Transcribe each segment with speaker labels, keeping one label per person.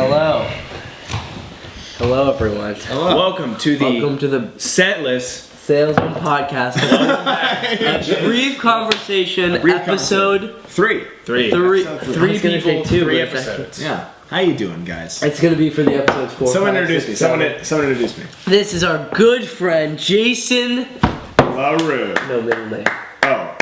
Speaker 1: Hello. Hello, everyone.
Speaker 2: Hello. Welcome to the Scentless
Speaker 1: Salesman Podcast. A brief conversation. Episode
Speaker 2: 3.
Speaker 1: Three people, 3 episodes.
Speaker 2: Yeah. How you doing, guys?
Speaker 1: It's gonna be for the episodes 4.
Speaker 2: Someone introduce me. Someone introduce me.
Speaker 1: This is our good friend Jason
Speaker 2: Larue.
Speaker 1: No middle name.
Speaker 2: Oh,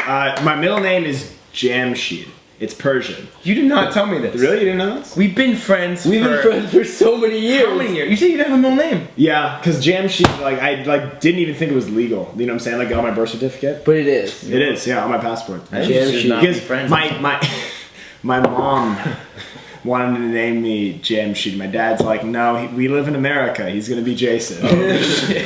Speaker 2: my middle name is Jamshid. It's Persian.
Speaker 3: You did not tell me this.
Speaker 2: Really? You didn't know this?
Speaker 3: We've been friends
Speaker 1: for so many years.
Speaker 3: How many years? You said you didn't have a middle name.
Speaker 2: Yeah, because Jamshid, I didn't even think it was legal. You know what I'm saying? Like on my birth certificate.
Speaker 1: But it is.
Speaker 2: It is, yeah, on my passport.
Speaker 1: Jamshid.
Speaker 2: Because my mom wanted to name me Jamshid. My dad's like, no, we live in America. He's gonna be Jason.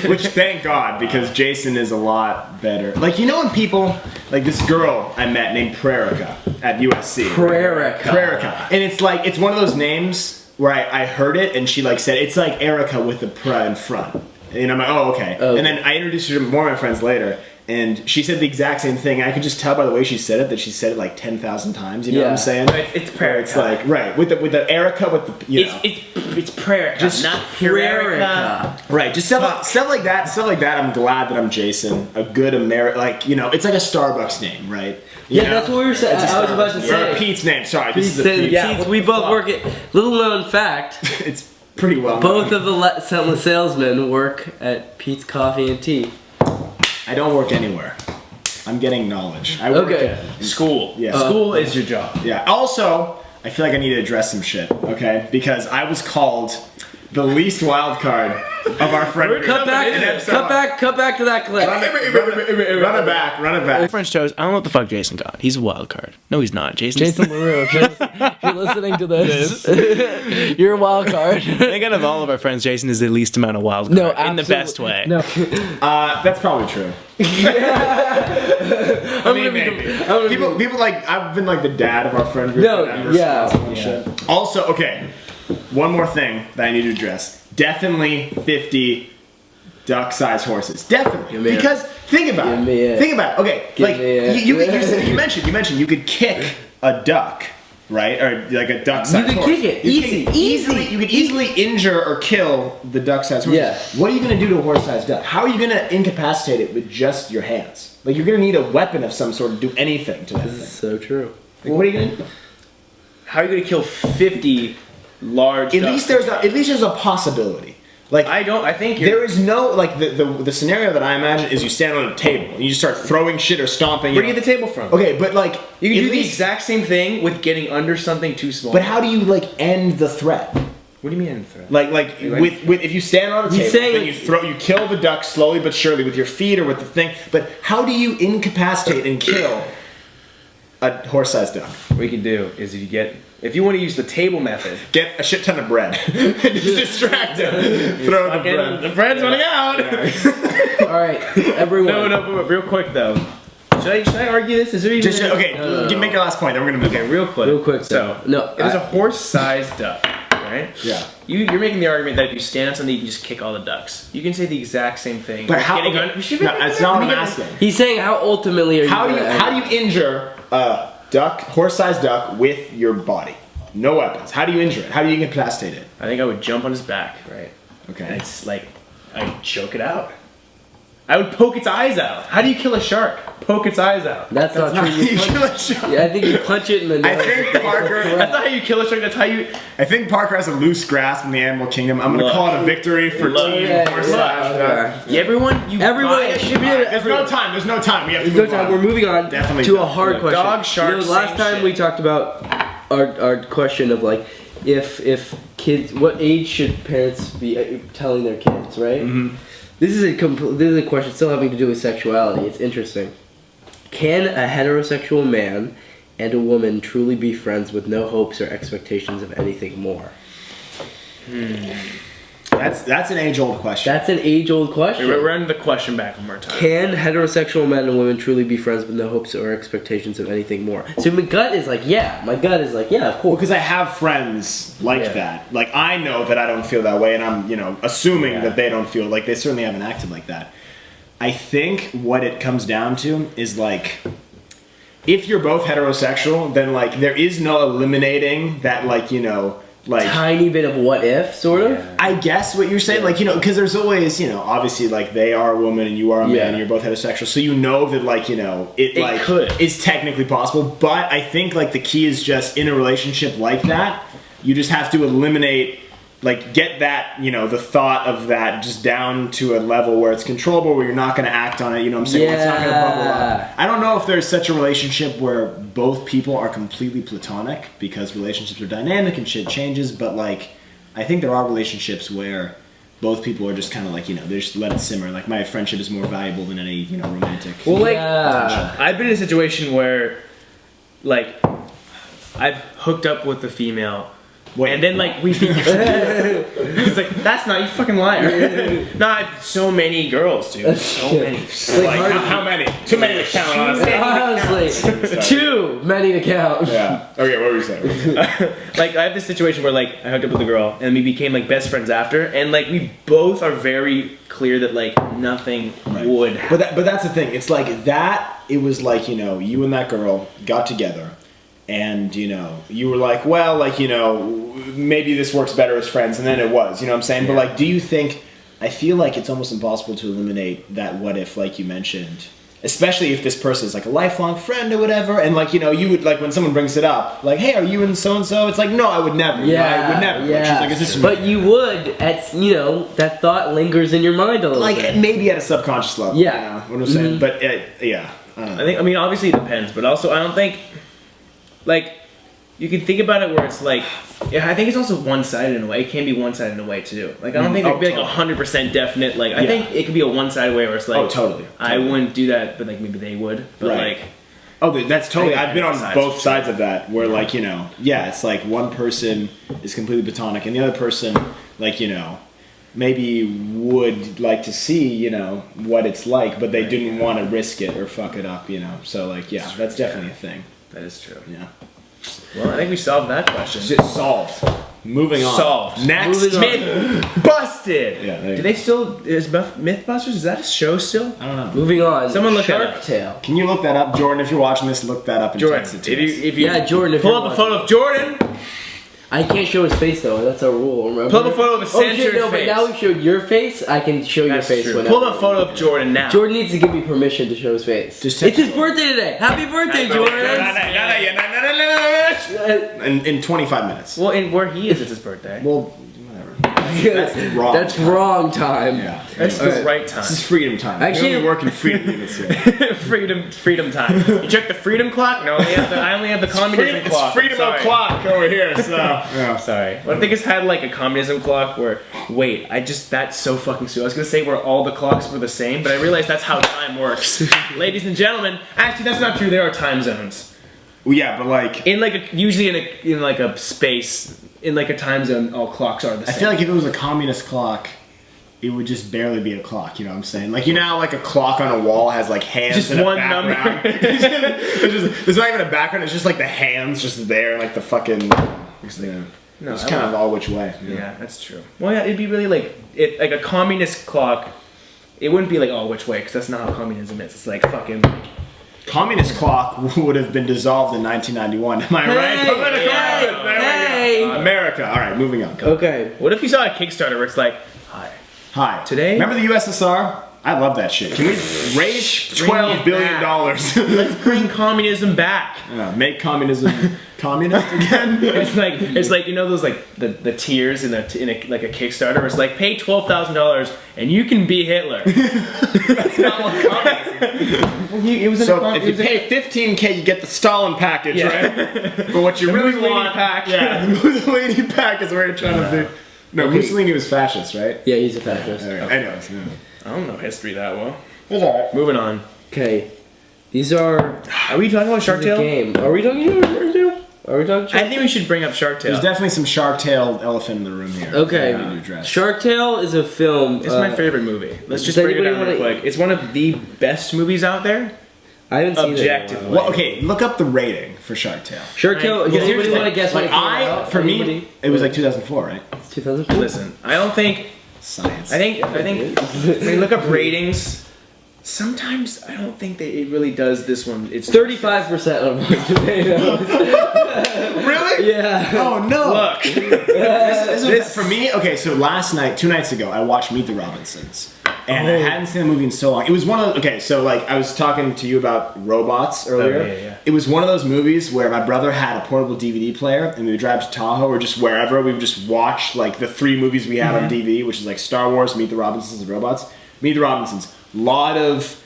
Speaker 2: Which, thank God, because Jason is a lot better. Like, you know when people, like this girl I met named Prerica at USC. Prerica. And it's one of those names where I heard it and she like said, it's like Erica with the pra in front. And I'm like, oh, okay. And then I introduced her to more of my friends later. And she said the exact same thing. I could just tell by the way she said it that she said it like 10,000 times. You know what I'm saying?
Speaker 3: It's Prerica.
Speaker 2: It's like, right, with the Erica, with the, you know.
Speaker 3: It's Prerica,
Speaker 1: Just
Speaker 3: not
Speaker 1: Prerica.
Speaker 2: Right, just stuff like that. Stuff like that. I'm glad that I'm Jason. A good American, like, you know, it's like a Starbucks name, right? You know?
Speaker 1: That's what we were saying. I was about to say.
Speaker 2: Or Pete's name. Sorry, this is Pete's.
Speaker 1: Yeah, we both work at. Little known fact.
Speaker 2: It's pretty well known.
Speaker 1: Both of the Scentless salesmen work at Pete's Coffee and Tea.
Speaker 2: I don't work anywhere. I'm getting knowledge. I work at
Speaker 3: school.
Speaker 2: Yeah.
Speaker 3: School is your job.
Speaker 2: Yeah. Also, I feel like I need to address some shit, okay? Because I was called the least wild card of our friend.
Speaker 1: Cut back to that clip.
Speaker 2: Run it back.
Speaker 3: French toast. I don't know what the fuck Jason got. He's a wild card. No, he's not. Jason
Speaker 1: Larue, if you're listening to this, you're a wild card.
Speaker 3: I think out of all of our friends, Jason is the least amount of wild card.
Speaker 1: No,
Speaker 3: in the best way.
Speaker 1: No.
Speaker 2: That's probably true. I mean, maybe. People like, I've been like the dad of our friend group.
Speaker 1: Shit.
Speaker 2: Also, okay, one more thing that I need to address. Definitely 50 duck-sized horses. Definitely. Because think about it. Think about it. Okay, like you mentioned you could kick a duck, right? Or like a duck-sized horse.
Speaker 1: You could kick it.
Speaker 2: You could easily injure or kill the duck-sized horse.
Speaker 1: Yeah.
Speaker 2: What are you going to do to a horse-sized duck? How are you going to incapacitate it with just your hands? Like, you're going to need a weapon of some sort to do anything to that thing.
Speaker 1: This is so true.
Speaker 2: Like, what are you going to do?
Speaker 3: How are you going to kill 50 large
Speaker 2: At least there's a possibility. Like,
Speaker 3: I think
Speaker 2: there is no, like, the scenario that I imagine is you stand on a table and you just start throwing shit or stomping.
Speaker 3: Where do you get the table from?
Speaker 2: Okay, but like,
Speaker 3: you can do the exact same thing with getting under something too small.
Speaker 2: But how do you like end the threat?
Speaker 3: What do you mean end the threat?
Speaker 2: Like with if you stand on a table, then you kill the duck slowly but surely with your feet or with the thing. But how do you incapacitate and kill a horse-sized duck?
Speaker 3: What you can do is if you want to use the table method,
Speaker 2: get a shit ton of bread. Just distract him. Throw the bread.
Speaker 3: The bread's running out.
Speaker 1: Alright, everyone.
Speaker 3: No, but real quick though. Should I argue this? Is there even
Speaker 2: Make your last point, then we're gonna move.
Speaker 3: Okay, real quick.
Speaker 1: So,
Speaker 3: it was a horse-sized duck, right?
Speaker 2: Yeah.
Speaker 3: You're making the argument that if you stand on something, you can just kick all the ducks. You can say the exact same thing.
Speaker 2: But how? That's not what I'm asking.
Speaker 1: He's saying how ultimately
Speaker 2: how do you injure a duck, horse-sized duck, with your body? No weapons. How do you injure it? How do you incapacitate it?
Speaker 3: I think I would jump on his back, right?
Speaker 2: Okay.
Speaker 3: And it's like I'd choke it out. I would poke its eyes out. How do you kill a shark? Poke its eyes out.
Speaker 1: That's not true.
Speaker 2: You kill a shark.
Speaker 1: Yeah, I think you punch it in the nose.
Speaker 2: I think Parker.
Speaker 3: That's not how you kill a shark. That's how you.
Speaker 2: I think Parker has a loose grasp in the animal kingdom. I'm gonna call it a victory for team horse-sized duck.
Speaker 1: Everyone.
Speaker 2: There's no time. There's no time. We have to move on.
Speaker 1: We're moving on to a hard question.
Speaker 3: Dog, shark.
Speaker 1: Last time we talked about our question of like if kids, what age should parents be telling their kids, right?
Speaker 2: Mm-hmm.
Speaker 1: This is a question still having to do with sexuality. It's interesting. Can a heterosexual man and a woman truly be friends with no hopes or expectations of anything more?
Speaker 2: That's an age-old question.
Speaker 1: That's an age-old question.
Speaker 3: We're running the question back one more time.
Speaker 1: Can heterosexual men and women truly be friends with no hopes or expectations of anything more? So my gut is like, yeah. Of course.
Speaker 2: Because I have friends like that. Like, I know that I don't feel that way, and I'm, assuming that they don't feel like they certainly haven't acted like that. I think what it comes down to is like, if you're both heterosexual, then like there is no eliminating that, like, like
Speaker 1: tiny bit of what if, sort of.
Speaker 2: I guess what you're saying, like, because there's always, obviously, like, they are a woman and you are a man and you're both heterosexual, so that, like, it like
Speaker 3: could.
Speaker 2: is technically possible. But I think, like, the key is just in a relationship like that, you just have to eliminate, like, get that, the thought of that just down to a level where it's controllable, where you're not going to act on it, what I'm saying? Where it's not going to bubble up. I don't know if there's such a relationship where both people are completely platonic, because relationships are dynamic and shit changes, but, like, I think there are relationships where both people are just kind of like, they just let it simmer. Like, my friendship is more valuable than any, romantic.
Speaker 3: Well, like, I've been in a situation where, like, I've hooked up with a female.
Speaker 2: Wait,
Speaker 3: and then, like, we it's like, that's not, you fucking liar. No, I've so many girls, dude. So many.
Speaker 2: Like, how many? Too many to count, honestly.
Speaker 1: Honestly, too many to count.
Speaker 2: Yeah. Okay, what were you saying?
Speaker 3: Like, I have this situation where, like, I hooked up with a girl, and we became, like, best friends after, and, like, we both are very clear that, like, nothing would happen.
Speaker 2: But that's the thing. It's like that, it was like, you and that girl got together. And, you were like, well, like, maybe this works better as friends. And then it was, you know what I'm saying? Yeah. But, like, do you think, I feel like it's almost impossible to eliminate that what if, like you mentioned. Especially if this person is, like, a lifelong friend or whatever. And, like, you would, like, when someone brings it up, like, hey, are you and so-and-so? It's like, no, I would never.
Speaker 1: Yeah,
Speaker 2: I would never.
Speaker 1: Yeah.
Speaker 2: Like, she's like, is this
Speaker 1: but you would, that thought lingers in your mind a little bit.
Speaker 2: Like, maybe at a subconscious level.
Speaker 1: Yeah.
Speaker 2: What I'm saying? But, yeah.
Speaker 3: I mean, obviously it depends, but also I don't think... Like, you can think about it where it's like, I think it's also one-sided in a way. It can be one-sided in a way too. Like, I don't think it could be like 100% definite. Like, I think it could be a one-sided way where it's like,
Speaker 2: totally.
Speaker 3: I wouldn't do that, but like maybe they would. But like,
Speaker 2: that's totally. I've been on both sides of that where like it's like one person is completely platonic and the other person like maybe would like to see what it's like, but they didn't want to risk it or fuck it up. So like that's definitely a thing.
Speaker 3: That is true.
Speaker 2: Yeah.
Speaker 3: Well, I think we solved that question.
Speaker 2: It's solved. Moving on.
Speaker 3: Solved.
Speaker 2: Next.
Speaker 3: Myth busted.
Speaker 2: Yeah.
Speaker 3: Do they still? Is Mythbusters? Is that a show still?
Speaker 2: I don't know.
Speaker 1: Moving on.
Speaker 3: Someone look that up.
Speaker 1: Shark Tale.
Speaker 2: Can you look that up, Jordan? If you're watching this, look that up and
Speaker 3: Jordan,
Speaker 2: text it to us.
Speaker 3: if you
Speaker 1: Jordan, if
Speaker 3: pull
Speaker 1: you're
Speaker 3: up a photo of Jordan.
Speaker 1: I can't show his face though. That's our rule. Remember?
Speaker 3: Pull up a photo of a censored
Speaker 1: But
Speaker 3: face.
Speaker 1: now we showed your face. I can show your face.
Speaker 3: True.
Speaker 1: Whenever.
Speaker 3: Pull up a photo of Jordan now.
Speaker 1: Jordan needs to give me permission to show his face.
Speaker 2: Just
Speaker 1: it's his birthday today. Happy birthday, Jordan!
Speaker 2: In 25 minutes.
Speaker 3: Well, and where he is, it's his birthday.
Speaker 2: Well, whatever. That's wrong.
Speaker 1: That's wrong time.
Speaker 2: Yeah.
Speaker 3: That's the right time.
Speaker 2: This is freedom time.
Speaker 1: Actually,
Speaker 2: we work in freedom units here.
Speaker 3: freedom time. You check the freedom clock? No, I only have the communism clock.
Speaker 2: It's freedom o'clock over here, so. Yeah.
Speaker 3: Sorry. Well, I think it's had like a communism clock where, that's so fucking stupid. I was going to say where all the clocks were the same, but I realized that's how time works. Ladies and gentlemen, actually that's not true. There are time zones.
Speaker 2: Well, yeah, but like.
Speaker 3: Usually in like a space, in like a time zone, all clocks are the same.
Speaker 2: I feel like if it was a communist clock, it would just barely be a clock, you know what I'm saying? Like, how like a clock on a wall has like hands
Speaker 3: just
Speaker 2: and
Speaker 3: one
Speaker 2: a background?
Speaker 3: number.
Speaker 2: There's not even a background, it's just like the hands just there, like the fucking...
Speaker 3: No,
Speaker 2: it's kind of all which way.
Speaker 3: Yeah, that's true. Well, yeah, it'd be really like a communist clock. It wouldn't be like all which way, because that's not how communism is. It's like fucking...
Speaker 2: Communist clock would have been dissolved in 1991. Am I right?
Speaker 1: Hey!
Speaker 2: America. All right, moving on.
Speaker 1: Okay.
Speaker 3: What if you saw a Kickstarter where it's like,
Speaker 2: Hi.
Speaker 3: Today?
Speaker 2: Remember the USSR? I love that shit. Can we raise $12 billion?
Speaker 3: Let's bring communism back.
Speaker 2: Make communism communist again?
Speaker 3: It's like those like the tiers in a Kickstarter where it's like pay $12,000 and you can be Hitler. That's not what communism is.
Speaker 2: If you pay $15K, you get the Stalin package, right? But what you really want, the Mussolini pack is where you're trying to do. No, Mussolini was fascist, right?
Speaker 1: Yeah, he's a fascist.
Speaker 2: Anyways,
Speaker 3: I don't know history that well.
Speaker 2: It's alright.
Speaker 3: Moving on.
Speaker 1: Okay. These are...
Speaker 3: Are we talking about Shark Tale?
Speaker 1: Game. Are we talking about Shark Tale?
Speaker 3: I think we should bring up Shark Tale.
Speaker 2: There's definitely some Shark Tale elephant in the room here.
Speaker 1: Okay. Shark Tale is a film...
Speaker 3: It's my favorite movie. Let's just break it down real quick. It's one of the best movies out there.
Speaker 1: I haven't seen it.
Speaker 3: Objectively.
Speaker 2: Well, okay, look up the rating for Shark Tale.
Speaker 1: Shark Tale, does anybody want to guess when it came out?
Speaker 2: For me, it was like 2004, right?
Speaker 1: 2004?
Speaker 3: Listen, I don't think...
Speaker 2: Science.
Speaker 3: I think when you look up ratings Sometimes I don't think that it really does this one. It's
Speaker 1: 35% on Rotten Tomatoes.
Speaker 2: Really?
Speaker 1: Yeah.
Speaker 2: Oh no!
Speaker 3: Look,
Speaker 2: This, for me, okay. So last night, 2 nights ago, I watched Meet the Robinsons, and I hadn't seen the movie in so long. It was one of okay. So like I was talking to you about robots earlier.
Speaker 3: yeah.
Speaker 2: It was one of those movies where my brother had a portable DVD player, and we would drive to Tahoe or just wherever. We would just watch like the 3 movies we had on DVD, which is like Star Wars, Meet the Robinsons, and Robots. Meet the Robinsons. Lot of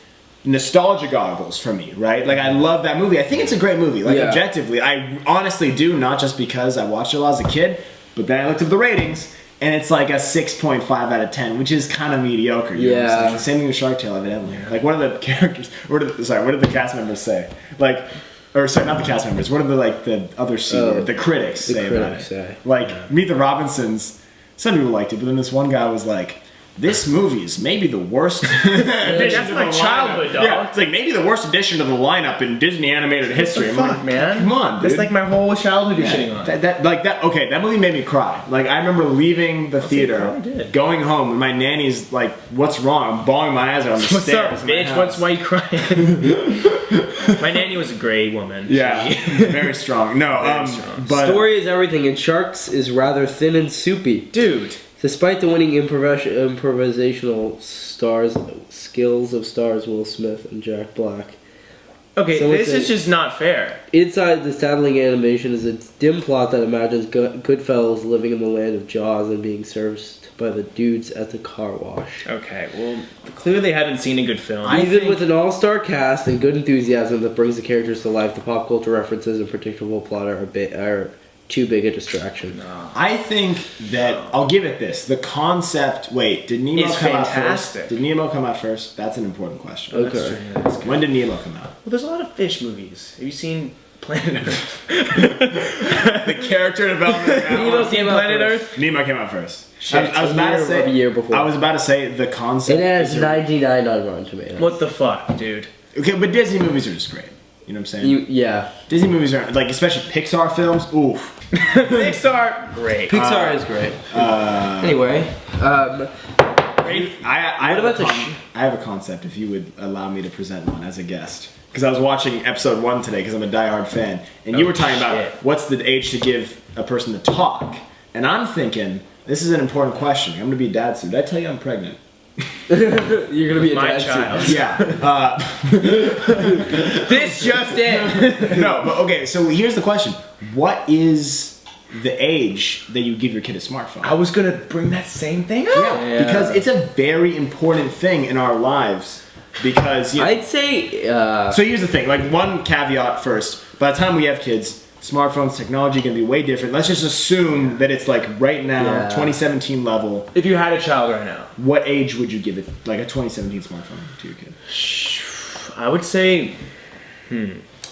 Speaker 2: nostalgia goggles for me, right? Like I love that movie. I think it's a great movie. Like objectively, I honestly do, not just because I watched it a lot as a kid, but then I looked at the ratings and it's like a 6.5 out of 10, which is kind of mediocre. You know what I'm saying? Same thing with Shark Tale, evidently. Like what are the characters? What did the cast members say? Like, or sorry, not the cast members. What are the other the critics say about it? Like Meet the Robinsons. Some people liked it, but then this one guy was like, this movie is maybe the worst
Speaker 3: that's my childhood, dog.
Speaker 2: Yeah, it's like maybe the worst addition to the lineup in Disney animated history.
Speaker 3: What the fuck, man?
Speaker 2: Come on, dude.
Speaker 3: That's like my whole childhood you're shitting on.
Speaker 2: Okay, that movie made me cry. Like I remember leaving the theater, going home, and my nanny's like, "What's wrong?" I'm bawling my eyes out on the
Speaker 3: What's
Speaker 2: stairs.
Speaker 3: up, bitch? Why you crying? My nanny was a great woman.
Speaker 2: Yeah, very strong. No,
Speaker 3: Very strong.
Speaker 2: but
Speaker 1: Story is everything, and Sharks is rather thin and soupy.
Speaker 3: Dude.
Speaker 1: Despite the winning improvisational skills of stars Will Smith and Jack Black.
Speaker 3: Okay,
Speaker 1: Someone
Speaker 3: this
Speaker 1: said-
Speaker 3: is just not fair.
Speaker 1: Inside the saddling animation is a dim plot that imagines Goodfellas living in the land of Jaws and being serviced by the dudes at the car wash.
Speaker 3: Okay, well, clearly they haven't seen a good film.
Speaker 1: Even with an all-star cast and good enthusiasm that brings the characters to life, the pop culture references and predictable plot are too big a distraction.
Speaker 2: I think that I'll give it this. The concept. Wait, did Nemo
Speaker 3: It's
Speaker 2: come
Speaker 3: fantastic.
Speaker 2: out first? Did Nemo come out first? That's an important question.
Speaker 1: Okay.
Speaker 2: When did Nemo come out?
Speaker 3: Well, there's a lot of fish movies. Have you seen Planet Earth?
Speaker 2: The character development.
Speaker 1: Nemo came out
Speaker 3: Planet
Speaker 1: first.
Speaker 3: Earth?
Speaker 2: Nemo came out first.
Speaker 1: Shit,
Speaker 2: I was about to say
Speaker 1: a year before.
Speaker 2: I was about to say the concept.
Speaker 1: It has
Speaker 2: is
Speaker 1: 99 on Rotten Tomatoes.
Speaker 3: What the fuck, dude?
Speaker 2: okay, but Disney movies are just great. You know what I'm saying?
Speaker 1: Yeah.
Speaker 2: Disney movies are like, especially Pixar films. Oof.
Speaker 3: Pixar, great.
Speaker 1: Pixar is great. Anyway,
Speaker 2: I
Speaker 1: What about
Speaker 2: I have a concept. If you would allow me to present one as a guest, because I was watching episode 1 today because I'm a diehard fan, and you were talking about
Speaker 3: shit.
Speaker 2: what's the age to give a person to talk, and I'm thinking this is an important question. I'm gonna be a dad soon. Did I tell you I'm pregnant?
Speaker 1: you're gonna be a
Speaker 3: My
Speaker 1: dad
Speaker 3: child.
Speaker 1: soon.
Speaker 2: Yeah.
Speaker 3: This just in.
Speaker 2: No, but okay. So here's the question: what is the age that you give your kid a smartphone?
Speaker 3: I was gonna bring that same thing up.
Speaker 2: Yeah, because it's a very important thing in our lives. Because you know,
Speaker 1: I'd say.
Speaker 2: so here's the thing. Like one caveat first. By the time we have kids, smartphones, technology can be way different. Let's just assume that it's like right now,
Speaker 1: Yeah.
Speaker 2: 2017 level.
Speaker 3: If you had a child right now,
Speaker 2: What age would you give it, like a 2017 smartphone to your kid?
Speaker 3: I would say,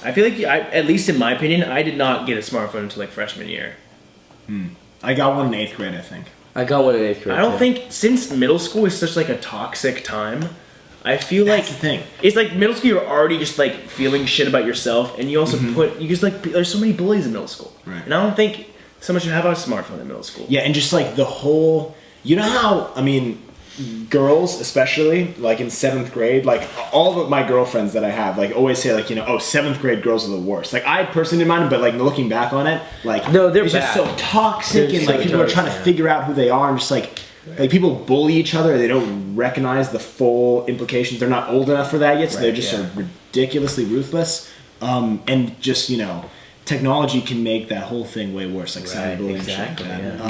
Speaker 3: I feel like, at least in my opinion, I did not get a smartphone until like freshman year.
Speaker 2: I got one in 8th grade, I think.
Speaker 1: I got one in 8th grade.
Speaker 3: I don't
Speaker 1: too.
Speaker 3: think, since middle school is such like a toxic time, I feel
Speaker 2: That's
Speaker 3: like
Speaker 2: the thing.
Speaker 3: it's like middle school you're already just like feeling shit about yourself, and you also you just like, there's so many bullies in middle school.
Speaker 2: Right.
Speaker 3: And I don't think someone should have a smartphone in middle school.
Speaker 2: Yeah, and just like the whole, you know how, I mean, girls especially, like in 7th grade, like all of my girlfriends that I have, like always say like, you know, oh, 7th grade girls are the worst. Like I personally didn't mind them, but like looking back on it, like
Speaker 1: No, they're
Speaker 2: it's just
Speaker 1: bad.
Speaker 2: so toxic,
Speaker 1: They're
Speaker 2: and
Speaker 1: so
Speaker 2: like people are trying to
Speaker 1: toxic,
Speaker 2: figure out who they are, and just like people bully each other, they don't recognize the full implications. They're not old enough for that yet, so they're just sort of ridiculously ruthless. And just, you know, technology can make that whole thing way worse, like cyberbullying and shit like
Speaker 3: exactly,
Speaker 2: that.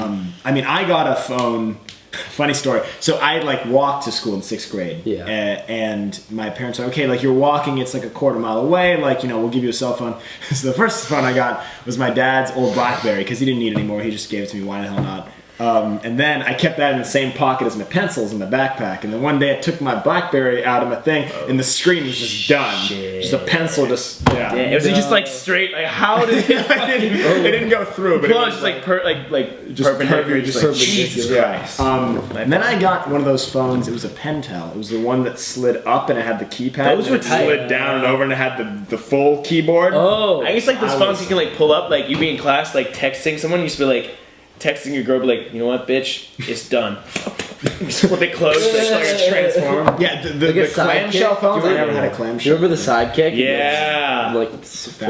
Speaker 2: I mean, I got a phone. Funny story. So I like walked to school in 6th grade.
Speaker 1: Yeah.
Speaker 2: And my parents were okay. Like you're walking, it's like a quarter mile away. Like, you know, we'll give you a cell phone. So the first phone I got was my dad's old BlackBerry because he didn't need it anymore. He just gave it to me. Why the hell not? And then I kept that in the same pocket as my pencils in my backpack. And then one day I took my BlackBerry out of my thing, and the screen was just done. Just a pencil, just
Speaker 3: Yeah, it was just like straight. Like, how did it?
Speaker 2: it didn't go through, but
Speaker 3: Well,
Speaker 2: it
Speaker 3: it's
Speaker 2: was
Speaker 3: just like
Speaker 2: just
Speaker 3: perpendicular.
Speaker 2: just
Speaker 3: Just like,
Speaker 2: perpendicular.
Speaker 3: Jesus
Speaker 2: Yeah.
Speaker 3: Christ.
Speaker 2: And then I got one of those phones. It was a Pentel. It was the one that slid up and it had the keypad.
Speaker 3: Those
Speaker 2: and
Speaker 3: were
Speaker 2: it
Speaker 3: tight.
Speaker 2: slid down and over, and it had the full keyboard.
Speaker 1: Oh.
Speaker 3: I guess like those
Speaker 2: I
Speaker 3: phones
Speaker 2: was-
Speaker 3: you can like pull up, like you be in class, like texting someone, you used to be like texting your girl, be like, you know what, bitch, it's done. Just flip it closed, it's like a transformer.
Speaker 2: Yeah, the
Speaker 1: Like a
Speaker 2: clamshell
Speaker 1: sidekick?
Speaker 2: phones.
Speaker 1: Do
Speaker 2: I
Speaker 1: you
Speaker 2: never had a
Speaker 1: Do
Speaker 2: clamshell.
Speaker 1: you remember the sidekick?
Speaker 3: Yeah.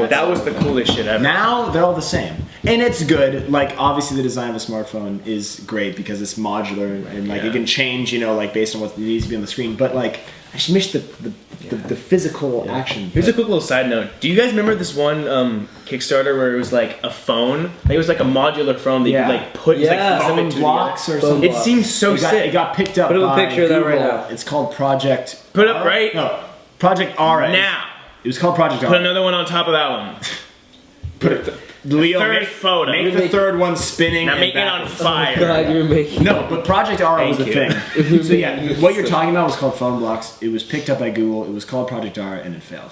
Speaker 3: That was the coolest shit ever.
Speaker 2: Now they're all the same, and it's good. Like obviously, the design of a smartphone is great because it's modular and like it can change, like based on what needs to be on the screen. But like, I just miss the physical action.
Speaker 3: Here's a quick little side note. Do you guys remember this one Kickstarter where it was like a phone? Like, it was like a modular phone that you could like put like
Speaker 2: phone blocks or something.
Speaker 3: It seems so sick.
Speaker 2: It got picked up.
Speaker 1: Put up a
Speaker 2: by
Speaker 1: picture of that right
Speaker 2: Google.
Speaker 1: now.
Speaker 2: It's called Project.
Speaker 3: Put up right
Speaker 2: No, Project R.
Speaker 3: now.
Speaker 2: It was called Project R.
Speaker 3: Put another one on top of that one.
Speaker 2: Put it. Leo,
Speaker 3: Third photo.
Speaker 2: Make the third one spinning.
Speaker 3: Now
Speaker 2: and
Speaker 3: make it on
Speaker 2: backwards.
Speaker 3: fire.
Speaker 1: God, you're making.
Speaker 2: No, but Project R was the
Speaker 3: Thank
Speaker 2: thing. So yeah, what you're talking about was called phone blocks. It was picked up by Google. It was called Project R, and it failed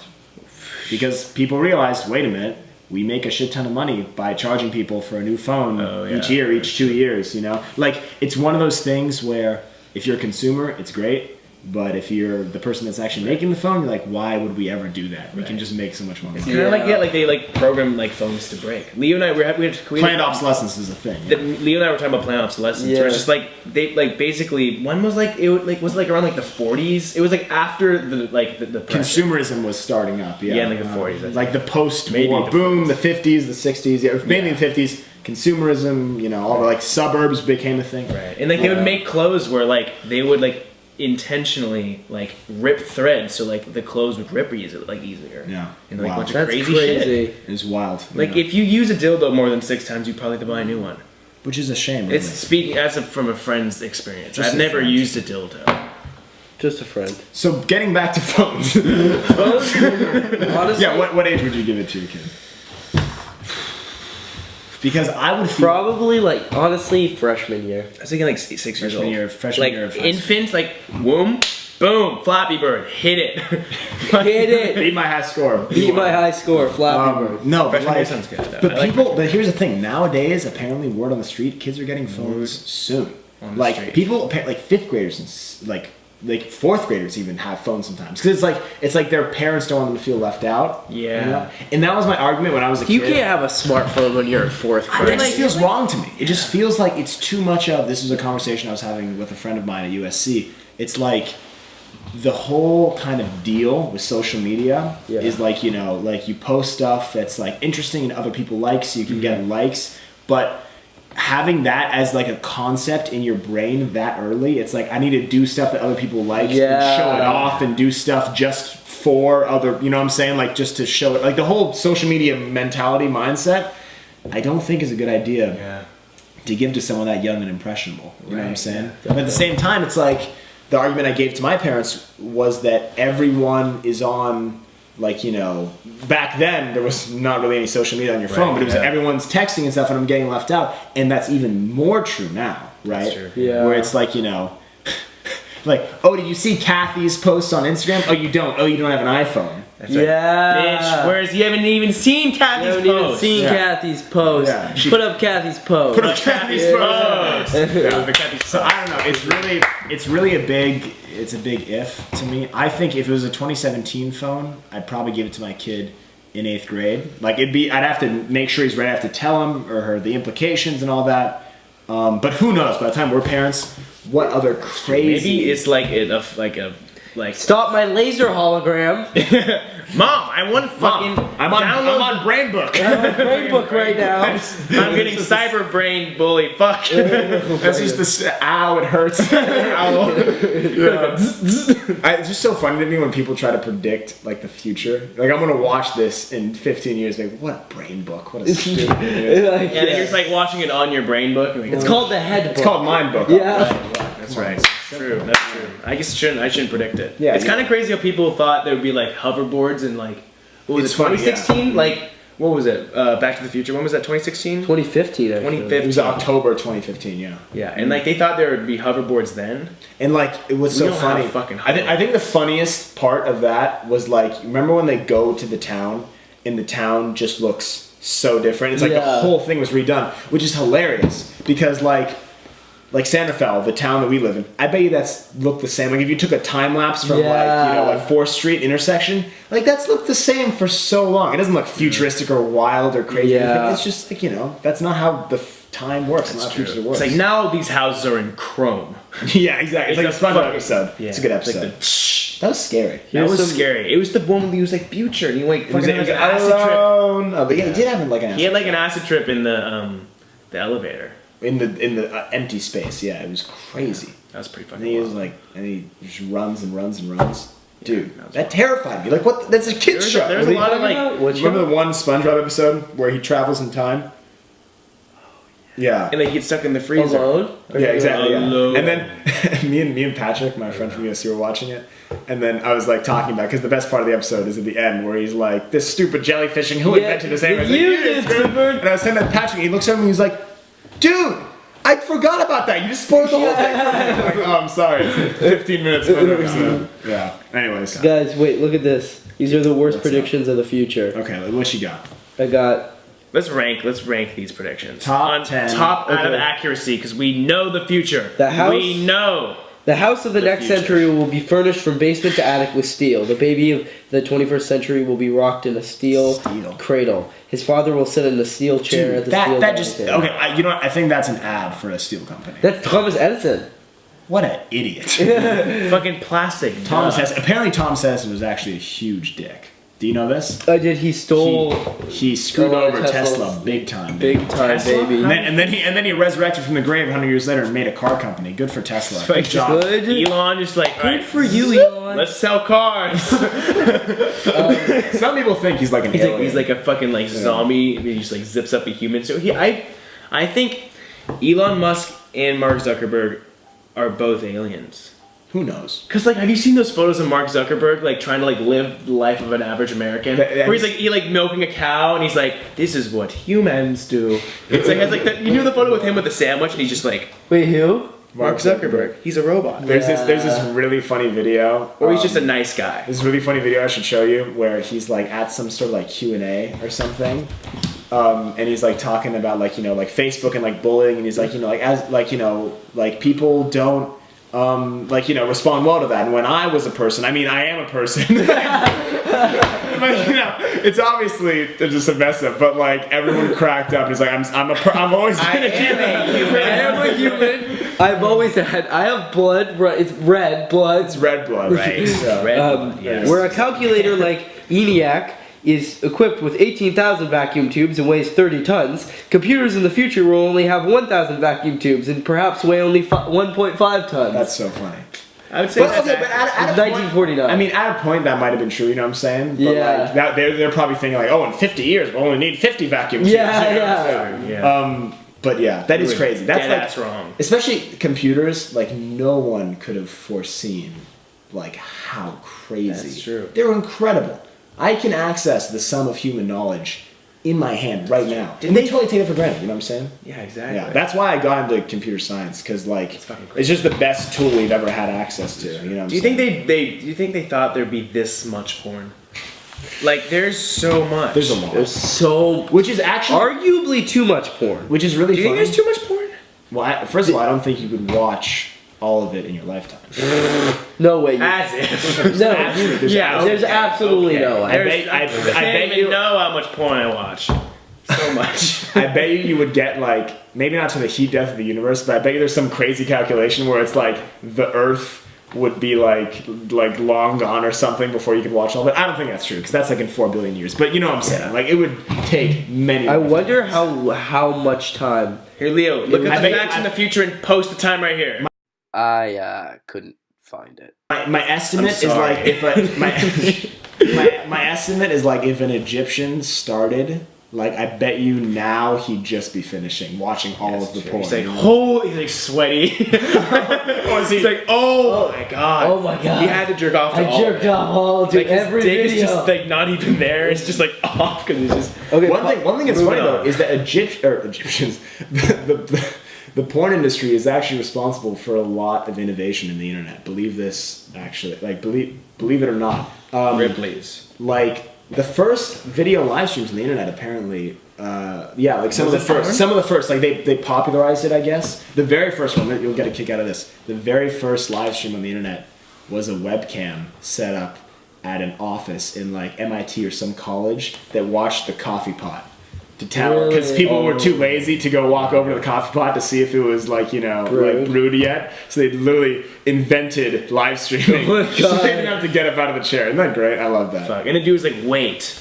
Speaker 2: because people realized, wait a minute, we make a shit ton of money by charging people for a new phone each year, each 2 years. Like it's one of those things where if you're a consumer, it's great. But if you're the person that's actually making the phone, you're like, why would we ever do that? We can just make so much more money.
Speaker 3: Kind of like they like program like phones to break. Leo and I we had
Speaker 2: Planned obsolescence is a thing.
Speaker 3: Leo and I were talking about planned obsolescence. Where it's just like they like basically one was like was like around like the 40s. It was like after the
Speaker 2: Consumerism was starting up. Yeah,
Speaker 3: in like the 40s.
Speaker 2: Like the post-war
Speaker 3: Maybe the
Speaker 2: boom, the 50s, the 60s. Yeah, mainly the 50s. Consumerism, all the like suburbs became a thing.
Speaker 3: Right, and like they would make clothes where like they would like intentionally like rip threads so like the clothes would rip easier.
Speaker 2: Yeah,
Speaker 3: and like
Speaker 2: wow.
Speaker 3: bunch of
Speaker 1: That's
Speaker 3: crazy shit.
Speaker 2: It's wild.
Speaker 3: Like if you use a dildo more than 6 times, you probably have to buy a new one.
Speaker 2: Which is a shame. Really.
Speaker 3: It's speaking from a friend's experience.
Speaker 2: Just
Speaker 3: I've
Speaker 2: a
Speaker 3: never
Speaker 2: friend.
Speaker 3: used a dildo.
Speaker 1: Just a friend.
Speaker 2: So getting back to phones.
Speaker 1: Honestly,
Speaker 2: Yeah, what age would you give it to your kid? Because I would feel
Speaker 1: probably like honestly freshman year.
Speaker 3: I was thinking like 6 years
Speaker 2: freshman
Speaker 3: old.
Speaker 2: year,
Speaker 3: Like
Speaker 2: year of high school.
Speaker 3: infants, like womb, boom, Flappy Bird, hit it.
Speaker 1: Hit it.
Speaker 2: Beat my high score.
Speaker 1: Beat my high score, Flappy Bird.
Speaker 2: No, but
Speaker 3: Freshman year
Speaker 2: like,
Speaker 3: sounds good, though.
Speaker 2: but
Speaker 3: I like
Speaker 2: people. But here's the thing. Nowadays, apparently, word on the street, kids are getting phones soon.
Speaker 3: On the
Speaker 2: Like
Speaker 3: street.
Speaker 2: people, like fifth graders and like fourth graders even have phones sometimes because it's like their parents don't want them to feel left out.
Speaker 3: Yeah.
Speaker 2: And that was my argument when I was a kid.
Speaker 1: You can't have a smartphone when you're in fourth grade.
Speaker 2: It just feels wrong to me. It just feels like it's too much of. This was a conversation I was having with a friend of mine at USC. It's like the whole kind of deal with social media is like like you post stuff that's like interesting and other people like, so you can get likes, but having that as like a concept in your brain that early, it's like I need to do stuff that other people like and show it off and do stuff just for other, what I'm saying? Like just to show it. Like the whole social media mentality mindset, I don't think is a good idea to give to someone that young and impressionable. You know what I'm saying? But at the same time, it's like the argument I gave to my parents was that everyone is on back then there was not really any social media on your phone, but it was everyone's texting and stuff, and I'm getting left out, and that's even more true now, right?
Speaker 3: That's true.
Speaker 1: Yeah.
Speaker 2: Where it's like like, oh, did you see Kathy's posts on Instagram? Oh, you don't. Oh, you don't have an iPhone.
Speaker 3: That's right.
Speaker 1: Yeah.
Speaker 3: Bitch, whereas you haven't even seen
Speaker 1: You
Speaker 3: Kathy's
Speaker 1: haven't even
Speaker 3: post.
Speaker 1: seen Kathy's post.
Speaker 2: Yeah.
Speaker 1: Put up Kathy's post.
Speaker 2: Put up Kathy's post.
Speaker 3: The Kathy's
Speaker 2: So I don't know. It's really a big if to me. I think if it was a 2017 phone, I'd probably give it to my kid in 8th grade. Like I'd have to make sure he's ready. I have to tell him or her the implications and all that. But who knows? By the time we're parents, what other crazy?
Speaker 3: Maybe it's like
Speaker 1: Stop my laser hologram.
Speaker 3: Mom, I want to fucking
Speaker 2: I'm on BrainBook.
Speaker 1: I'm on BrainBook right now.
Speaker 3: I'm getting cyber brain bullied. Fuck.
Speaker 2: That's just ow, it hurts. Ow. It's just so funny to me when people try to predict like the future. Like I'm gonna watch this in 15 years. Like what a BrainBook? What a stupid.
Speaker 1: Like,
Speaker 3: And then you're just like watching it on your brain book. And
Speaker 1: it's called the head book.
Speaker 2: It's called MindBook.
Speaker 1: Yeah.
Speaker 3: That's right. True. That's true. I guess I shouldn't predict it.
Speaker 2: Yeah,
Speaker 3: it's kind of crazy how people thought there would be like hoverboards and like what was
Speaker 2: It's
Speaker 3: it?
Speaker 2: funny,
Speaker 3: 2016? Like what was it? Back to the Future. When was that? 2016.
Speaker 1: 2015. Actually.
Speaker 3: 2015.
Speaker 2: It was October 2015. Yeah.
Speaker 3: Yeah, and like they thought there would be hoverboards then.
Speaker 2: And like it was so
Speaker 3: don't have
Speaker 2: funny.
Speaker 3: fucking
Speaker 2: I think the funniest part of that was like remember when they go to the town and the town just looks so different. It's like the whole thing was redone, which is hilarious because like Santa Fe, the town that we live in, I bet you that's looked the same. Like if you took a time lapse from like 4th Street intersection, like that's looked the same for so long. It doesn't look futuristic or wild or crazy.
Speaker 1: Yeah.
Speaker 2: It's just like that's not how the time works, and how the future works.
Speaker 3: It's like now these houses are in chrome.
Speaker 2: Yeah, exactly. It's like a SpongeBob episode.
Speaker 3: Yeah.
Speaker 2: It's a good episode. That was scary.
Speaker 3: That was scary. It was the one where he was like future, and he like
Speaker 2: It was
Speaker 3: fucking
Speaker 2: an
Speaker 3: had like an acid trip.
Speaker 2: Oh, but yeah, he did have like an acid
Speaker 3: He had like an acid trip in the elevator.
Speaker 2: in the empty space. Yeah, it was crazy.
Speaker 3: That was pretty
Speaker 2: And
Speaker 3: fucking
Speaker 2: he
Speaker 3: wild.
Speaker 2: was like, and he just runs and runs and runs. Dude,
Speaker 3: that was
Speaker 2: that terrified me. Like, what? That's a kid's show.
Speaker 3: There's a lot of like,
Speaker 2: Remember the one SpongeBob episode where he travels in time? Yeah.
Speaker 3: and they get stuck in the freezer.
Speaker 1: Alone?
Speaker 2: Yeah, exactly. Yeah.
Speaker 3: Alone.
Speaker 2: And then me and Patrick, my friend from USC, were watching it, and then I was like talking about because the best part of the episode is at the end where he's like, "This stupid jellyfishing, who invented this?" And I was like,
Speaker 1: you did, Clifford.
Speaker 2: And I was saying that to Patrick, and he looks at me and he's like, "Dude, I forgot about that. You just spoiled the whole thing." I'm like, "Oh, I'm sorry. It's 15 minutes of the episode." Yeah. Anyways.
Speaker 1: Guys, wait, look at this. These are the worst
Speaker 2: What's
Speaker 1: predictions of the future.
Speaker 2: Okay, like, what you got?
Speaker 1: I got
Speaker 3: Let's rank these predictions.
Speaker 2: Top
Speaker 3: on
Speaker 2: 10.
Speaker 3: Top out of
Speaker 1: Okay.
Speaker 3: accuracy because we know the future.
Speaker 1: The house-
Speaker 3: We know.
Speaker 1: the house of the next
Speaker 3: future.
Speaker 1: century will be furnished from basement to attic with steel. The baby of the 21st century will be rocked in a steel cradle. His father will sit in a steel chair at
Speaker 2: Dude,
Speaker 1: the steel
Speaker 2: that
Speaker 1: dining
Speaker 2: just
Speaker 1: table.
Speaker 2: okay. You know what? I think that's an ad for a steel company.
Speaker 1: That's Thomas Edison.
Speaker 2: What an idiot.
Speaker 3: Fucking plastic.
Speaker 2: Thomas
Speaker 3: duh.
Speaker 2: Edison. Apparently, Thomas Edison was actually a huge dick. Do you know this?
Speaker 1: Did he stole
Speaker 2: He screwed
Speaker 1: a lot of
Speaker 2: over Tesla
Speaker 1: Teslas.
Speaker 2: big time.
Speaker 1: big time,
Speaker 3: Tesla?
Speaker 1: baby?
Speaker 2: And then he resurrected from the grave 100 years later and made a car company. Good for Tesla. Good
Speaker 3: Like,
Speaker 2: job.
Speaker 1: Good.
Speaker 3: Elon just like,
Speaker 1: Good
Speaker 3: alright,
Speaker 1: for you, Elon.
Speaker 3: let's sell cars.
Speaker 2: Some people think he's like an alien.
Speaker 3: He's like a fucking like zombie. And he just like zips up a human. So I think Elon Musk and Mark Zuckerberg are both aliens.
Speaker 2: Who knows?
Speaker 3: Cause like, have you seen those photos of Mark Zuckerberg like trying to like live the life of an average American? Where he's like milking a cow and he's like, "This is what humans do." It's like, you know the photo with him with the sandwich and he's just like,
Speaker 1: Wait, who?
Speaker 3: Mark Zuckerberg. He's a robot.
Speaker 2: There's this really funny video.
Speaker 3: Or he's just a nice guy.
Speaker 2: This really funny video I should show you where he's like at some sort of like Q&A or something. And he's like talking about like, you know, like Facebook and like bullying, and he's like, you know, like as like, you know, like people don't like, you know, respond well to that. And when I was a person, I mean, I am a person. But, you know, it's obviously just a mess up. But like everyone cracked up. And he's like, I've always been a human.
Speaker 1: I am a human. I've always had. I have blood. It's red blood.
Speaker 2: It's red blood, right? So,
Speaker 3: Red blood, yes.
Speaker 1: Where a calculator like ENIAC is equipped with 18,000 vacuum tubes and weighs 30 tons, computers in the future will only have 1,000 vacuum tubes and perhaps weigh only 1.5 tons.
Speaker 2: that's so funny.
Speaker 3: I would say
Speaker 2: But,
Speaker 3: that's
Speaker 2: okay, but at a point,
Speaker 1: 1949.
Speaker 2: I mean, at a point that might have been true. You know what I'm saying? But
Speaker 1: Yeah.
Speaker 2: Like, that, they're probably thinking like, oh, in 50 years we'll only need 50 vacuum tubes.
Speaker 1: Yeah,
Speaker 2: You know what I'm saying?
Speaker 3: Yeah.
Speaker 2: But yeah, that is crazy. That's like,
Speaker 3: That's wrong.
Speaker 2: especially computers. Like no one could have foreseen like how crazy.
Speaker 3: That's true.
Speaker 2: They're incredible. I can access the sum of human knowledge in my hand right now. And they totally take it for granted. You know what I'm saying?
Speaker 3: Yeah, exactly.
Speaker 2: Yeah, that's why I got into computer science because like
Speaker 3: fucking crazy.
Speaker 2: it's just the best tool we've ever had access to. You know what I'm
Speaker 3: Do you
Speaker 2: saying?
Speaker 3: think do you think they thought there'd be this much porn? Like, there's so much.
Speaker 2: There's a lot.
Speaker 1: There's so,
Speaker 2: Which is actually
Speaker 1: arguably too much porn.
Speaker 2: which is really
Speaker 3: Do you think
Speaker 2: funny.
Speaker 3: there's too much porn?
Speaker 2: Well, first of all, I don't think you could watch all of it in your lifetime.
Speaker 1: No way.
Speaker 3: As if.
Speaker 1: No,
Speaker 2: There's
Speaker 3: Yeah,
Speaker 1: there's absolutely no way.
Speaker 2: I
Speaker 3: can't
Speaker 2: bet
Speaker 3: even
Speaker 2: you-
Speaker 3: know how much porn I watch. So much.
Speaker 2: I bet you would get like maybe not to the heat death of the universe, but I bet you there's some crazy calculation where it's like the Earth would be like long gone or something before you could watch all of it. I don't think that's true because that's like in 4 billion years. But you know what I'm saying? Like it would take many.
Speaker 1: I wonder how much time.
Speaker 3: Here, Leo, look
Speaker 2: I
Speaker 3: at the
Speaker 2: bet-
Speaker 3: facts in the future and post the time right here.
Speaker 1: I couldn't find it.
Speaker 2: My estimate is
Speaker 3: sorry.
Speaker 2: like if my estimate is like if an Egyptian started. Like I bet you now he'd just be finishing watching all of the porn.
Speaker 3: He's like, he's like sweaty. He's like, oh my god.
Speaker 1: Oh my god.
Speaker 3: He had to jerk off to
Speaker 1: I
Speaker 3: all
Speaker 1: jerked
Speaker 3: of it.
Speaker 1: off all to
Speaker 3: Like his
Speaker 1: every
Speaker 3: dick
Speaker 1: video.
Speaker 3: is just like not even there. It's just like off because it's just.
Speaker 1: Okay,
Speaker 2: One thing that's
Speaker 3: moving
Speaker 2: funny though
Speaker 3: on.
Speaker 2: is that Egyptians, the porn industry is actually responsible for a lot of innovation in the internet. Believe this, actually, like believe it or not.
Speaker 3: Ripley's.
Speaker 2: Like the first video live streams on the internet, apparently, like some
Speaker 3: Was
Speaker 2: of
Speaker 3: it
Speaker 2: the first, like they popularized it, I guess. The very first one, you'll get a kick out of this. The very first live stream on the internet was a webcam set up at an office in like MIT or some college that watched the coffee pot. to tell because people were too lazy to go walk over to the coffee pot to see if it was like brewed yet. So they literally invented live streaming. So they didn't have to get up out of the chair. Isn't that great? I love that.
Speaker 3: Fuck. And the dude was like, wait.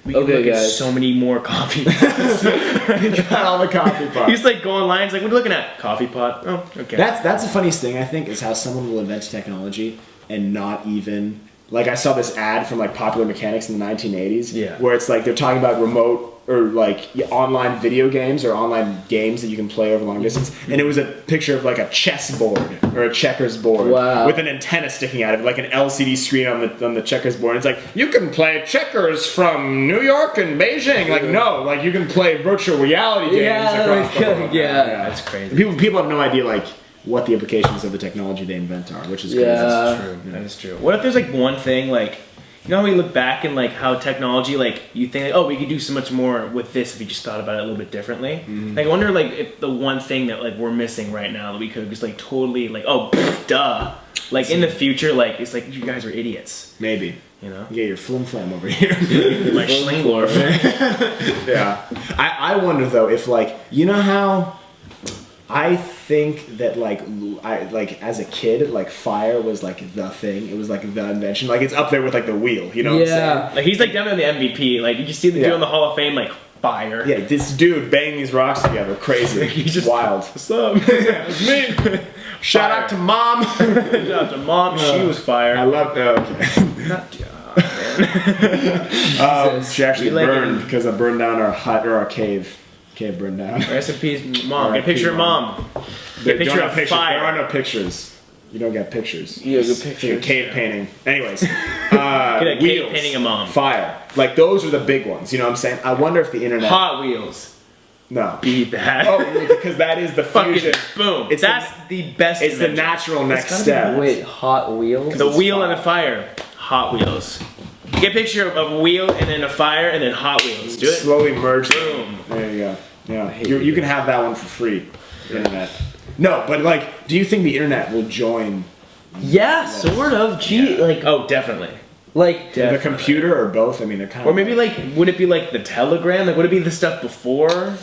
Speaker 3: We can look at so many more coffee pots.
Speaker 2: He got all the coffee pots.
Speaker 3: He's like going lines like, what are you looking at? Coffee pot. Oh, okay.
Speaker 2: That's the funniest thing I think is how someone will invent technology and not even like I saw this ad from like Popular Mechanics in the 1980s where it's like they're talking about remote or like online video games or online games that you can play over long distance, and it was a picture of like a chess board or a checkers board with an antenna sticking out of it, like an LCD screen on the checkers board. And it's like you can play checkers from New York and Beijing. Like no, like you can play virtual reality games across the world.
Speaker 3: Yeah, that's crazy.
Speaker 2: People have no idea like what the implications of the technology they invent are, which is crazy.
Speaker 3: That's true. That is true. What if there's like one thing like, you know how we look back and like how technology, like you think like, oh, we could do so much more with this if we just thought about it a little bit differently. Like I wonder like if the one thing that like we're missing right now that we could just like totally like, oh, duh. Like in the future, like it's like you guys are idiots.
Speaker 2: Maybe.
Speaker 3: You know?
Speaker 2: You get your flim flam over here.
Speaker 3: My Schlingler.
Speaker 2: Yeah. I wonder though if like, you know how I think that like as a kid, like fire was like the thing. It was like the invention. Like it's up there with like the wheel. You know what I'm saying?
Speaker 3: Like he's like definitely the MVP. Like you see the dude in the Hall of Fame, like fire.
Speaker 2: Yeah, this dude banging these rocks together, crazy.
Speaker 3: He's just
Speaker 2: wild.
Speaker 3: What's up? It's me.
Speaker 2: Shout out to mom.
Speaker 3: Shout out to mom. She was fire.
Speaker 2: I love that. Okay.
Speaker 3: Not man.
Speaker 2: She actually burned because I burned down our hut or our cave. Cave burned down.
Speaker 3: Rest in peace, mom. Get a picture of mom.
Speaker 2: Get a
Speaker 3: picture of fire.
Speaker 2: There are no pictures. You don't get pictures.
Speaker 1: You don't get pictures.
Speaker 2: It's a cave painting. Anyways.
Speaker 3: Get a cave painting of mom.
Speaker 2: Fire. Like those are the big ones. You know what I'm saying? I wonder if the internet.
Speaker 3: Hot Wheels.
Speaker 2: No.
Speaker 3: Be that.
Speaker 2: Oh, because that is the fusion.
Speaker 3: Boom.
Speaker 2: It's
Speaker 3: That's the best.
Speaker 2: It's
Speaker 3: invention.
Speaker 2: the natural next step.
Speaker 1: Wait, Hot Wheels?
Speaker 3: The wheel and the fire. Hot Wheels. Get a picture of a wheel and then a fire and then Hot Wheels. Do it.
Speaker 2: Slowly merge.
Speaker 3: Boom.
Speaker 2: There you go. Yeah. You can have that one for free. The internet. No, but like, do you think the internet will join?
Speaker 1: Yeah, sort of. Gee, like,
Speaker 3: Oh, definitely.
Speaker 1: like
Speaker 2: The computer or both? I mean, they're kind of.
Speaker 3: Or maybe like, would it be like the telegram? Like, would it be the stuff before?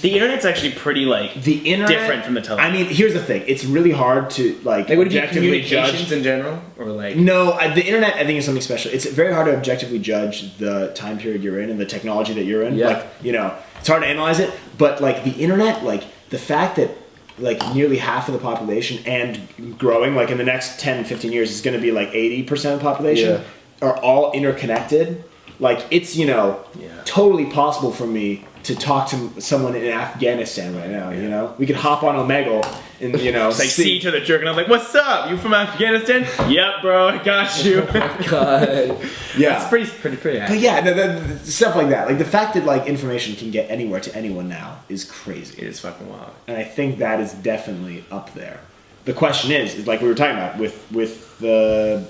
Speaker 3: The internet's actually pretty like
Speaker 2: the internet
Speaker 3: different from the telegram.
Speaker 2: I mean, here's the thing: it's really hard to like
Speaker 3: would it be
Speaker 2: objectively
Speaker 3: communications
Speaker 2: judge.
Speaker 3: in general, or like?
Speaker 2: No, the internet I think is something special. It's very hard to objectively judge the time period you're in and the technology that you're in.
Speaker 1: Yeah.
Speaker 2: Like, you know, it's hard to analyze it. But like the internet, like the fact that like nearly half of the population and growing, like in the next 10, 15 years is going to be like 80% of the population are all interconnected. Like it's, you know, totally possible for me to talk to someone in Afghanistan right now, you know? We could hop on Omegle and, you know...
Speaker 3: It's like see each other jerking. I'm like, what's up? You from Afghanistan? Yep, bro, I got you.
Speaker 1: God.
Speaker 2: Yeah.
Speaker 3: It's pretty
Speaker 2: But yeah, stuff like that. Like the fact that like information can get anywhere to anyone now is crazy.
Speaker 3: It is fucking wild.
Speaker 2: And I think that is definitely up there. The question is like we were talking about with the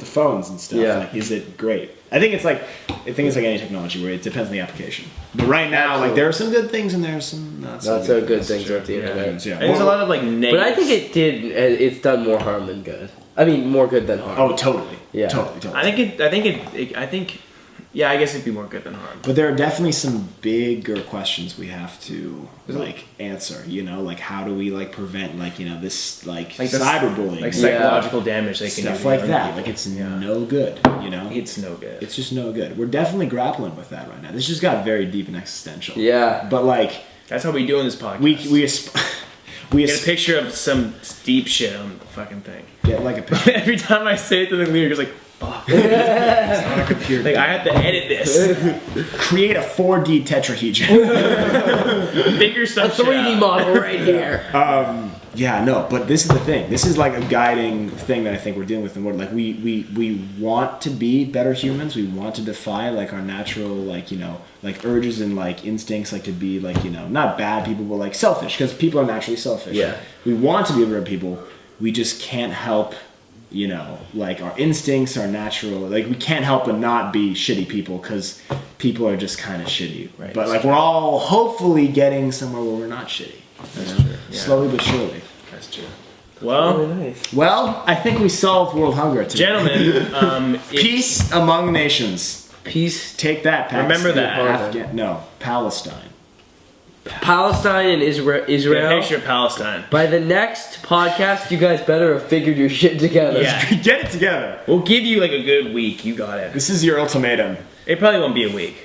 Speaker 2: phones and stuff.
Speaker 1: Yeah.
Speaker 2: Like, is it great? I think it's like any technology where it depends on the application. But right now, like there are some good things and there are some not so good
Speaker 1: things with the internet.
Speaker 2: Yeah.
Speaker 3: And there's a lot of like negative.
Speaker 1: But I think it's done more harm than good. I mean, more good than harm.
Speaker 2: Oh, totally.
Speaker 1: Yeah.
Speaker 2: Totally.
Speaker 3: I think yeah, I guess it'd be more good than harm.
Speaker 2: But there are definitely some bigger questions we have to like answer, you know, like how do we like prevent like, you know, this like cyberbullying,
Speaker 3: like psychological damage they can
Speaker 2: stuff
Speaker 3: do
Speaker 2: like that. Like it's no good, you know.
Speaker 3: It's no good.
Speaker 2: It's just no good. We're definitely grappling with that right now. This just got very deep and existential.
Speaker 1: Yeah.
Speaker 2: But like
Speaker 3: that's how we do in this podcast.
Speaker 2: We
Speaker 3: get a picture of some deep shit on the fucking thing.
Speaker 2: Get like a picture.
Speaker 3: Every time I say it to the lyric, it's like, fuck.
Speaker 2: It's not a computer.
Speaker 3: Like I have to edit this.
Speaker 2: Create a 4D tetrahedron.
Speaker 3: Figure some
Speaker 1: a 3D model right here.
Speaker 2: Yeah, no, but this is the thing. This is like a guiding thing that I think we're dealing with in the world. Like we want to be better humans. We want to defy like our natural like, you know, like urges and like instincts, like to be like, you know, not bad people, but like selfish, because people are naturally selfish.
Speaker 1: Yeah.
Speaker 2: We want to be better people. We just can't help, you know, like our instincts are natural. Like we can't help but not be shitty people because people are just kind of shitty.
Speaker 3: Right.
Speaker 2: But like we're all hopefully getting somewhere where we're not shitty.
Speaker 3: That's true. Yeah.
Speaker 2: Slowly but surely.
Speaker 3: That's true. Well,
Speaker 1: Nice.
Speaker 2: Well, I think we solved world hunger today.
Speaker 3: gentlemen,
Speaker 2: Peace among nations.
Speaker 1: Peace.
Speaker 2: Take that, Pakistan.
Speaker 3: Remember that.
Speaker 2: No, Palestine.
Speaker 1: Palestine and Israel.
Speaker 3: Get a picture of Palestine.
Speaker 1: By the next podcast, you guys better have figured your shit together.
Speaker 3: Yeah.
Speaker 2: Get it together.
Speaker 3: We'll give you like a good week. You got it.
Speaker 2: This is your ultimatum.
Speaker 3: It probably won't be a week.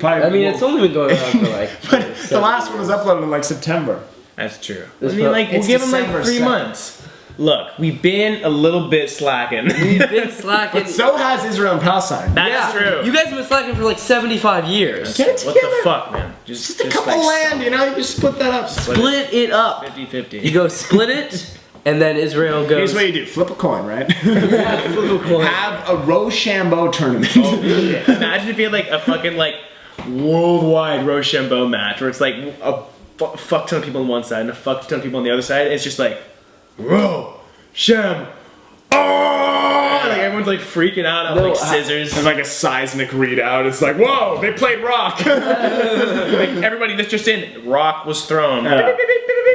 Speaker 1: I mean, it's only been going on for like.
Speaker 2: But the last one was uploaded in like September.
Speaker 3: That's true.
Speaker 1: It's
Speaker 3: I mean, like, we'll
Speaker 2: it's
Speaker 3: give them like
Speaker 2: December
Speaker 3: 3
Speaker 2: 2nd.
Speaker 3: months. Look, we've been a little bit slacking.
Speaker 1: We've been slacking.
Speaker 2: But so has Israel and Palestine.
Speaker 3: That's true.
Speaker 1: You guys have been slacking for like 75 years.
Speaker 2: Get it
Speaker 3: What
Speaker 2: together.
Speaker 3: the fuck, man?
Speaker 2: Just a couple land, you know? You just split that up.
Speaker 1: Split it up.
Speaker 3: 50-50.
Speaker 1: You go split it, and then Israel goes.
Speaker 2: Here's what you do. Flip a coin, right?
Speaker 1: Yeah, flip a coin.
Speaker 2: Have a Rochambeau tournament.
Speaker 3: Imagine if you had like a fucking like worldwide Rochambeau match where it's like a fuck ton of people on one side and a fuck ton of people on the other side. It's just like Rochambeau. Like everyone's like freaking out on like scissors.
Speaker 2: There's like a seismic readout. It's like, whoa, they played rock.
Speaker 3: Like everybody that's just in rock was thrown.
Speaker 2: Yeah.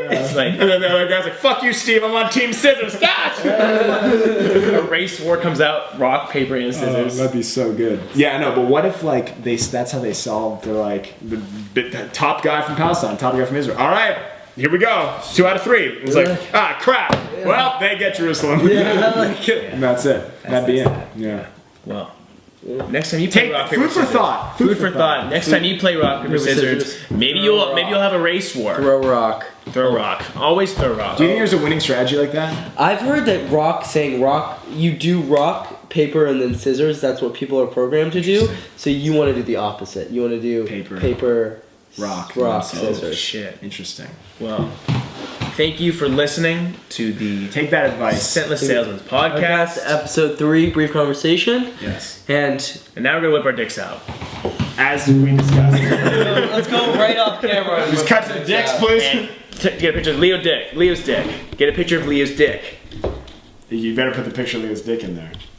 Speaker 3: It's like
Speaker 2: And then the other guy's like, fuck you, Steve, I'm on Team Scissors. Gosh!
Speaker 3: a race war comes out, rock, paper, and scissors.
Speaker 2: That'd be so good. Yeah, I know, but what if like that's how they solved? They're like the top guy from Palestine, top guy from Israel. All right, here we go. 2 out of 3. It's like, ah, crap. Yeah. Well, they get Jerusalem.
Speaker 1: Yeah, like
Speaker 2: And that's it. That'd be it. Yeah.
Speaker 3: Well, next time you play rock, paper,
Speaker 2: food for
Speaker 3: scissors.
Speaker 2: thought.
Speaker 3: Food for thought. Next time you play rock, paper, scissors, maybe you'll have a race war.
Speaker 1: throw rock.
Speaker 3: Throw rock. Always throw rock.
Speaker 2: Do you think there's a winning strategy like that?
Speaker 1: I've heard that saying rock, you do rock, paper, and then scissors. That's what people are programmed to do. So you want to do the opposite. You want to do paper,
Speaker 2: rock,
Speaker 1: scissors.
Speaker 3: Oh, shit.
Speaker 2: Interesting.
Speaker 3: Well, thank you for listening to the
Speaker 2: Take that advice.
Speaker 3: Scentless Salesman's podcast.
Speaker 1: Episode 3, brief conversation.
Speaker 2: Yes.
Speaker 1: And
Speaker 3: And now we're gonna whip our dicks out.
Speaker 2: As we discussed.
Speaker 1: let's go right off camera.
Speaker 2: Just cut to the dicks, please.
Speaker 3: And get a picture of Leo's dick. Get a picture of Leo's dick.
Speaker 2: You better put the picture of Leo's dick in there.